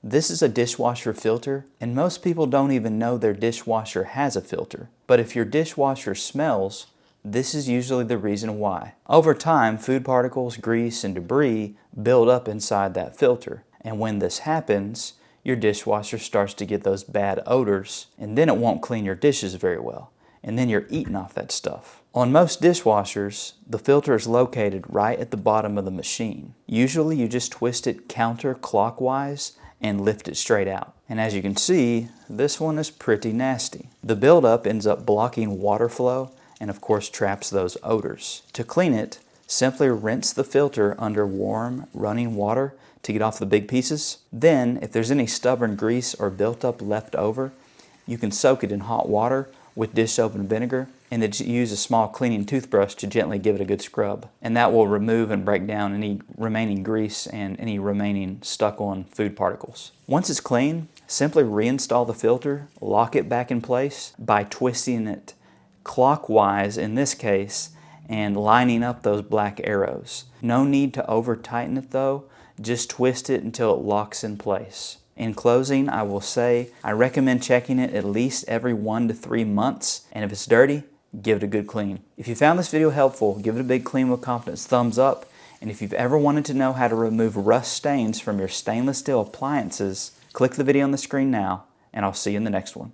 This is a dishwasher filter, and most people don't even know their dishwasher has a filter. But if your dishwasher smells, this is usually the reason why. Over time, food particles, grease, and debris build up inside that filter. And when this happens, your dishwasher starts to get those bad odors, and then it won't clean your dishes very well. And then you're eating off that stuff. On most dishwashers, the filter is located right at the bottom of the machine. Usually you just twist it counterclockwise and lift it straight out. And as you can see, this one is pretty nasty. The buildup ends up blocking water flow and of course traps those odors. To clean it, simply rinse the filter under warm running water to get off the big pieces. Then, if there's any stubborn grease or built up left over, you can soak it in hot water with dish soap and vinegar, and then use a small cleaning toothbrush to gently give it a good scrub. And that will remove and break down any remaining grease and any remaining stuck on food particles. Once it's clean, simply reinstall the filter, lock it back in place by twisting it clockwise in this case and lining up those black arrows. No need to over tighten it though, just twist it until it locks in place. In closing, I will say I recommend checking it at least every 1 to 3 months, and if it's dirty, give it a good clean. If you found this video helpful, give it a big Clean with Confidence thumbs up, and if you've ever wanted to know how to remove rust stains from your stainless steel appliances, click the video on the screen now, and I'll see you in the next one.